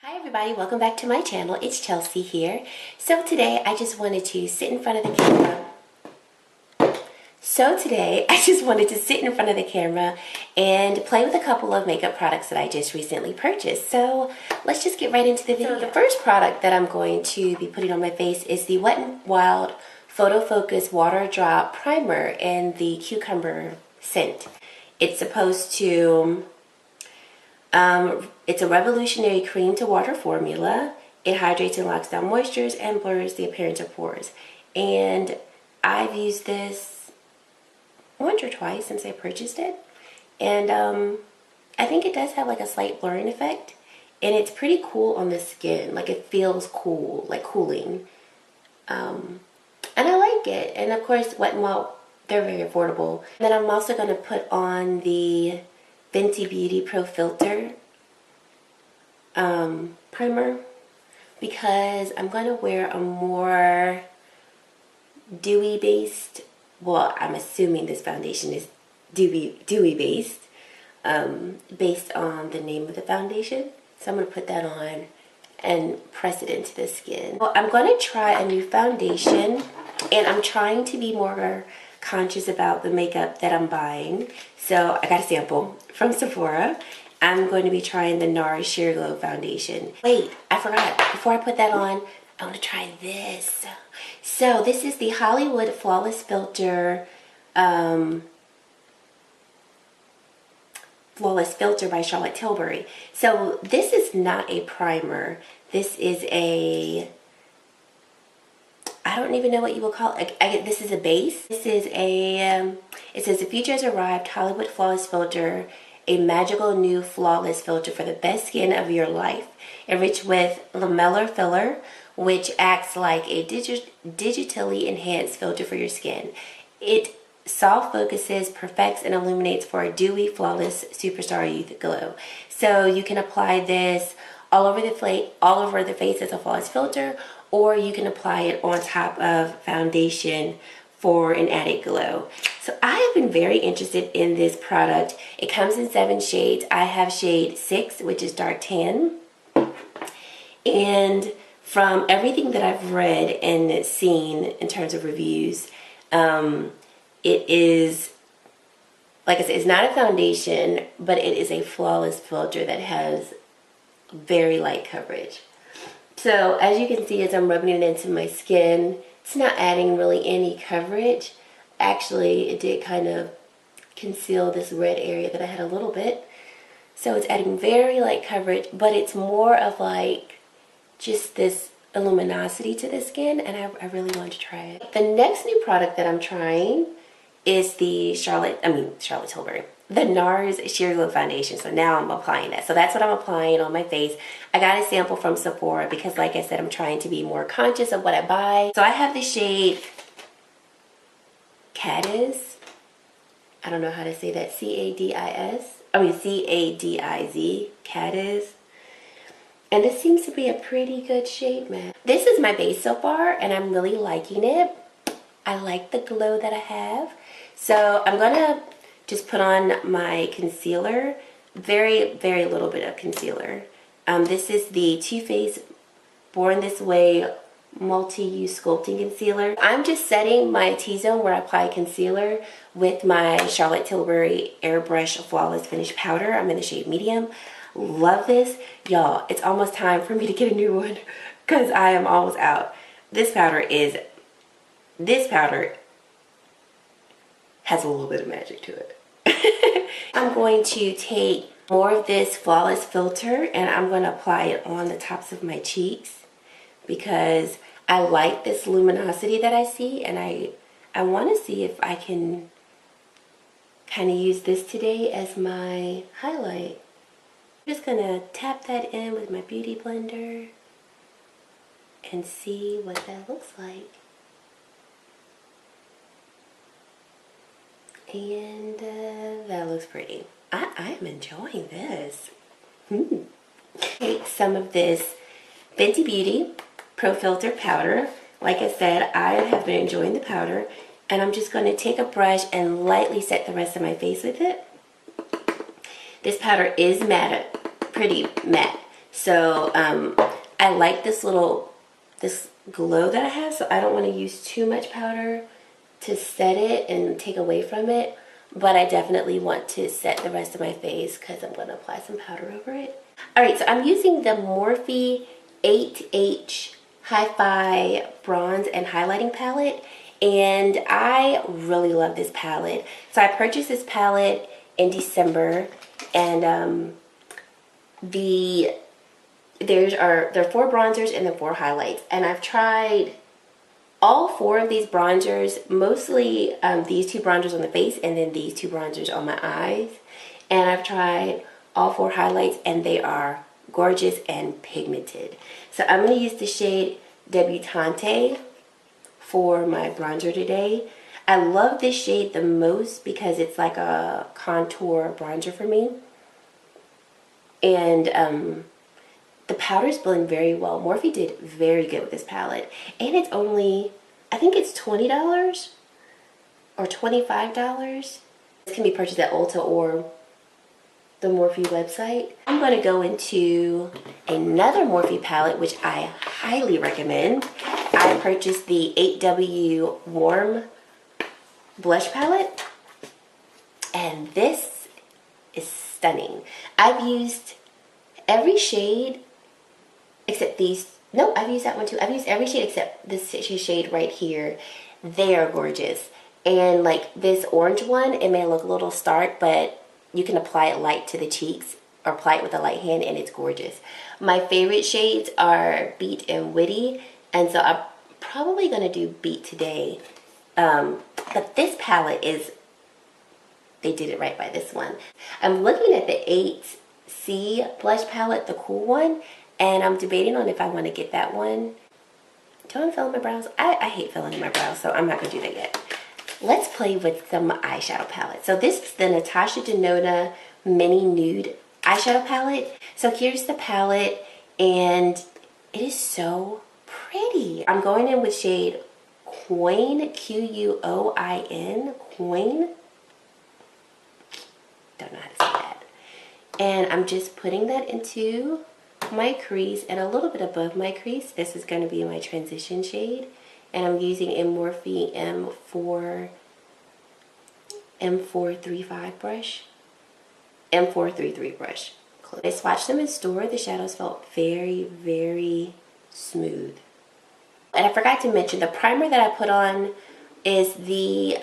Hi everybody, welcome back to my channel. It's Chelsea here. So today I just wanted to sit in front of the camera. And play with a couple of makeup products that I just recently purchased. So let's just get right into the video. So the first product that I'm going to be putting on my face is the Wet n Wild Photo Focus Water Drop Primer in the Cucumber scent. It's supposed to it's a revolutionary cream to water formula. It hydrates and locks down moistures and blurs the appearance of pores. And I've used this once or twice since I purchased it. And I think it does have like a slight blurring effect. And it's pretty cool on the skin. Like it feels cool, like cooling. And I like it. And of course, Wet n Wild, they're very affordable. And then I'm also going to put on the Fenty Beauty Pro Filt'r primer because I'm going to wear a more dewy based, well, I'm assuming this foundation is dewy based, based on the name of the foundation. So I'm going to put that on and press it into the skin. Well, I'm going to try a new foundation, and I'm trying to be more conscious about the makeup that I'm buying. So I got a sample from Sephora. I'm going to be trying the NARS Sheer Glow foundation. Wait, I forgot. Before I put that on, I want to try this. So this is the Hollywood Flawless Filt'r by Charlotte Tilbury. So this is not a primer. This is a, I don't even know what you will call it. This is a base. This is a, it says the future has arrived, Hollywood Flawless Filt'r, a magical new flawless filter for the best skin of your life. Enriched with lamellar filler, which acts like a digitally enhanced filter for your skin. It soft focuses, perfects, and illuminates for a dewy, flawless, superstar youth glow. So you can apply this all over the face as a flawless filter, or you can apply it on top of foundation for an added glow. So I have been very interested in this product. It comes in 7 shades. I have shade 6, which is dark tan. And from everything that I've read and seen in terms of reviews, it is, like I said, it's not a foundation, but it is a flawless filter that has very light coverage. So as you can see, as I'm rubbing it into my skin, it's not adding really any coverage. Actually, it did kind of conceal this red area that I had a little bit. So it's adding very light coverage, but it's more of like just this luminosity to the skin, and I really want to try it. The next new product that I'm trying is the Charlotte Tilbury, the NARS Sheer Glow foundation. So now I'm applying that. So that's what I'm applying on my face. I got a sample from Sephora because, like I said, I'm trying to be more conscious of what I buy. So I have the shade Cadiz. I don't know how to say that. C-A-D-I-Z, Cadiz. And this seems to be a pretty good shade, man. This is my base so far, and I'm really liking it. I like the glow that I have. So I'm gonna just put on my concealer. Very, very little bit of concealer. This is the Too Faced Born This Way Multi-Use Sculpting Concealer. I'm just setting my T-zone where I apply concealer with my Charlotte Tilbury Airbrush Flawless Finish Powder. I'm in the shade medium. Love this. Y'all, it's almost time for me to get a new one because I am almost out. This powder has a little bit of magic to it. I'm going to take more of this Flawless filter and I'm going to apply it on the tops of my cheeks because I like this luminosity that I see, and I want to see if I can kind of use this today as my highlight. I'm just going to tap that in with my beauty blender and see what that looks like. And that looks pretty. I am enjoying this. Take some of this Fenty Beauty Pro Filt'r powder. Like I said, I have been enjoying the powder, and I'm just going to take a brush and lightly set the rest of my face with it. This powder is matte, pretty matte, So I like this glow that I have, so I don't want to use too much powder to set it and take away from it. But I definitely want to set the rest of my face because I'm going to apply some powder over it. Alright, so I'm using the Morphe 8H Hi-Fi Bronze and Highlighting Palette. And I really love this palette. So I purchased this palette in December. And there are 4 bronzers and then 4 highlights. And I've tried all 4 of these bronzers, mostly these 2 bronzers on the face and then these 2 bronzers on my eyes. And I've tried all 4 highlights and they are gorgeous and pigmented. So I'm going to use the shade Debutante for my bronzer today. I love this shade the most because it's like a contour bronzer for me. And the powders blend very well. Morphe did very good with this palette. And it's only, I think it's $20 or $25. This can be purchased at Ulta or the Morphe website. I'm going to go into another Morphe palette, which I highly recommend. I purchased the 8W Warm Blush Palette. And this is stunning. I've used every shade except these. No, I've used that one too. I've used every shade except this shade right here. They are gorgeous. And like this orange one, it may look a little stark, but you can apply it light to the cheeks or apply it with a light hand and it's gorgeous. My favorite shades are Beat and Witty. And so I'm probably going to do Beat today. But this palette is, they did it right by this one. I'm looking at the 8C blush palette, the cool one. And I'm debating on if I want to get that one. Do I want to fill in my brows? I hate filling in my brows, so I'm not going to do that yet. Let's play with some eyeshadow palette. So this is the Natasha Denona Mini Nude eyeshadow palette. So here's the palette, and it is so pretty. I'm going in with shade Coin, Q-U-O-I-N, Coin. Don't know how to say that. And I'm just putting that into my crease and a little bit above my crease. This is going to be my transition shade, and I'm using a Morphe M435 brush, M433 brush. I swatched them in store. The shadows felt very, very smooth. And I forgot to mention the primer that I put on is the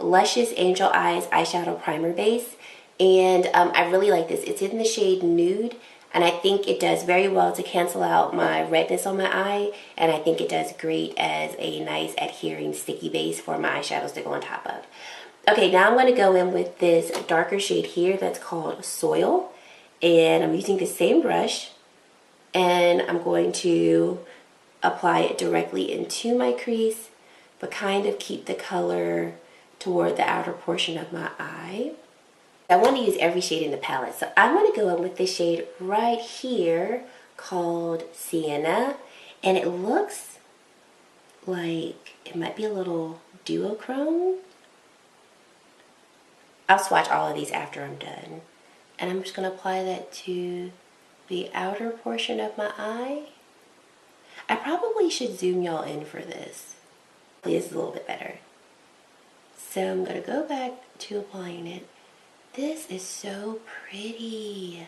Luscious Angel Eyes eyeshadow primer base, and I really like this. It's in the shade Nude. And I think it does very well to cancel out my redness on my eye. And I think it does great as a nice adhering sticky base for my eyeshadows to go on top of. Okay, now I'm going to go in with this darker shade here that's called Soil. And I'm using the same brush. And I'm going to apply it directly into my crease, but kind of keep the color toward the outer portion of my eye. I want to use every shade in the palette, so I'm going to go in with this shade right here called Sienna, and it looks like it might be a little duochrome. I'll swatch all of these after I'm done, and I'm just going to apply that to the outer portion of my eye. I probably should zoom y'all in for this. This is a little bit better. So I'm going to go back to applying it. This is so pretty.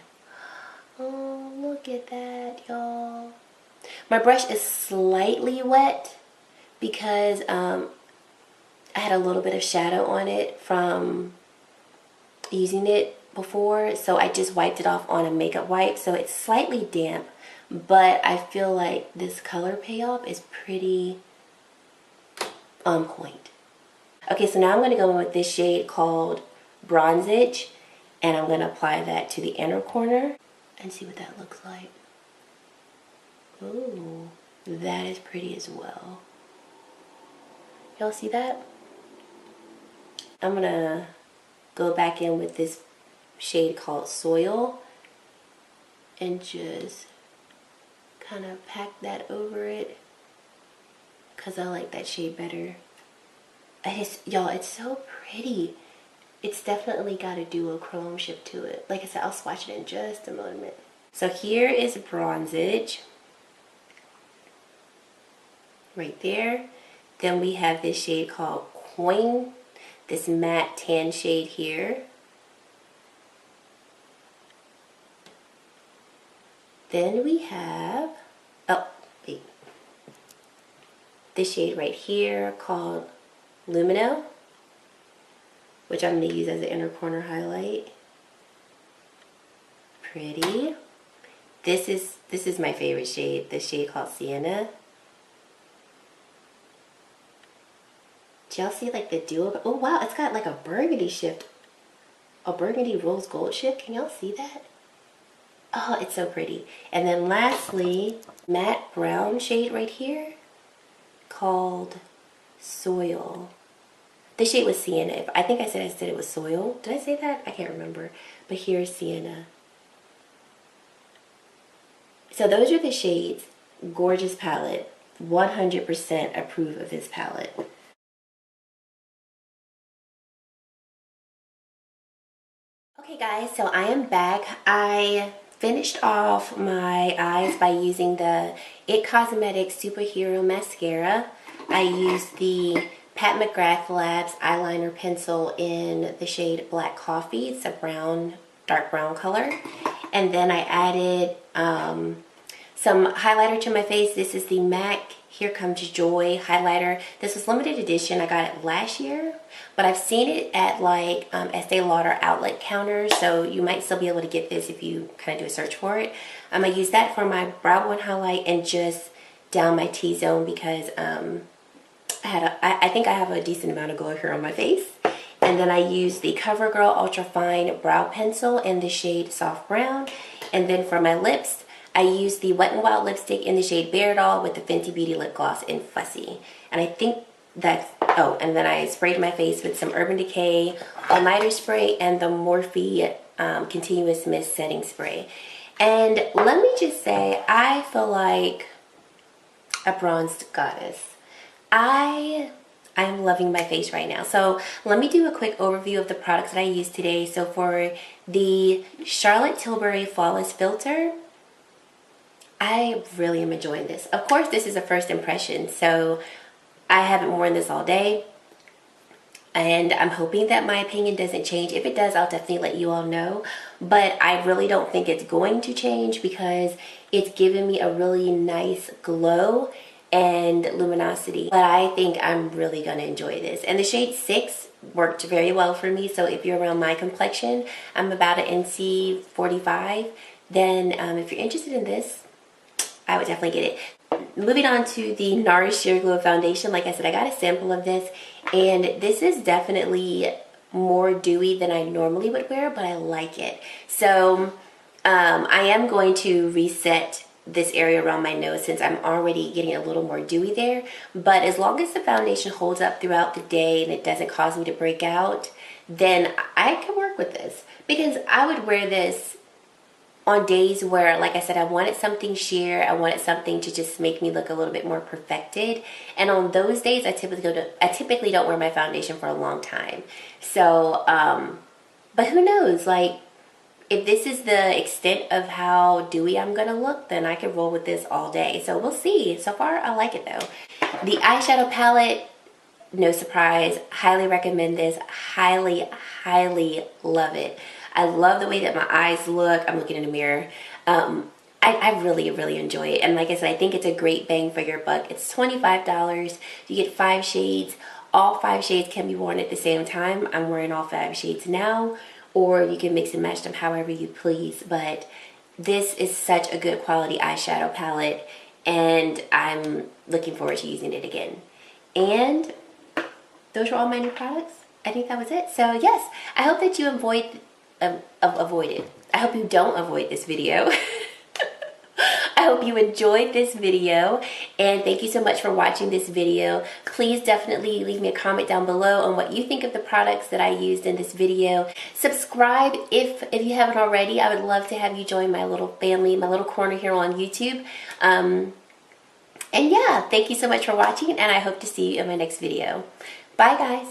Oh, look at that, y'all. My brush is slightly wet because I had a little bit of shadow on it from using it before. So I just wiped it off on a makeup wipe. So it's slightly damp, but I feel like this color payoff is pretty on point. Okay, so now I'm going to go in with this shade called Bronzage, and I'm going to apply that to the inner corner and see what that looks like. Ooh, that is pretty as well. Y'all see that? I'm going to go back in with this shade called Soil and just kind of pack that over it because I like that shade better. Y'all, it's so pretty. It's definitely got a duochrome ship to it. Like I said, I'll swatch it in just a moment. So here is bronzage. Right there. Then we have this shade called Coin. This matte tan shade here. Then we have, oh, wait. This shade right here called Lumino, which I'm going to use as an inner corner highlight. Pretty. This is my favorite shade, this shade called Sienna. Do y'all see like the dual? Oh wow, it's got like a burgundy shift. A burgundy rose gold shift. Can y'all see that? Oh, it's so pretty. And then lastly, matte brown shade right here called Soil. This shade was Sienna. I think I said it was Soil. Did I say that? I can't remember. But here's Sienna. So those are the shades. Gorgeous palette. 100% approve of this palette. Okay guys, so I am back. I finished off my eyes by using the IT Cosmetics Superhero Mascara. I used the Pat McGrath Labs eyeliner pencil in the shade Black Coffee. It's a brown, dark brown color. And then I added some highlighter to my face. This is the MAC Here Comes Joy highlighter. This was limited edition. I got it last year, but I've seen it at like Estee Lauder outlet counters, so you might still be able to get this if you kind of do a search for it. I use that for my brow bone highlight and just down my T-zone because I think I have a decent amount of glow here on my face. And then I use the CoverGirl Ultra Fine Brow Pencil in the shade Soft Brown. And then for my lips, I used the Wet n Wild lipstick in the shade Bare Doll with the Fenty Beauty Lip Gloss in Fussy. And I think that's, oh, and then I sprayed my face with some Urban Decay All-Nighter Spray and the Morphe Continuous Mist Setting Spray. And let me just say, I feel like a bronzed goddess. I'm loving my face right now. So let me do a quick overview of the products that I used today. So for the Charlotte Tilbury Flawless Filter, I really am enjoying this. Of course, this is a first impression, so I haven't worn this all day. And I'm hoping that my opinion doesn't change. If it does, I'll definitely let you all know. But I really don't think it's going to change because it's given me a really nice glow and luminosity. But I think I'm really going to enjoy this. And the shade 6 worked very well for me. So if you're around my complexion, I'm about an NC 45. Then if you're interested in this, I would definitely get it. Moving on to the NARS Sheer Glow Foundation. Like I said, I got a sample of this. And this is definitely more dewy than I normally would wear, but I like it. So I am going to reset this area around my nose since I'm already getting a little more dewy there. But as long as the foundation holds up throughout the day and it doesn't cause me to break out, then I can work with this. Because I would wear this on days where, like I said, I wanted something sheer, I wanted something to just make me look a little bit more perfected. And on those days, I typically don't wear my foundation for a long time. So, but who knows, like, if this is the extent of how dewy I'm gonna look, then I could roll with this all day. So we'll see. So far, I like it though. The eyeshadow palette, no surprise, highly recommend this. Highly, highly love it. I love the way that my eyes look. I'm looking in the mirror. I really, really enjoy it. And like I said, I think it's a great bang for your buck. It's $25. You get 5 shades. All 5 shades can be worn at the same time. I'm wearing all 5 shades now. Or you can mix and match them however you please. But this is such a good quality eyeshadow palette. And I'm looking forward to using it again. And those were all my new products. I think that was it. So yes, I hope that you I hope you don't avoid this video. I hope you enjoyed this video, and thank you so much for watching this video. Please definitely leave me a comment down below on what you think of the products that I used in this video. Subscribe if you haven't already. I would love to have you join my little family, my little corner here on YouTube. And yeah, thank you so much for watching, and I hope to see you in my next video. Bye guys.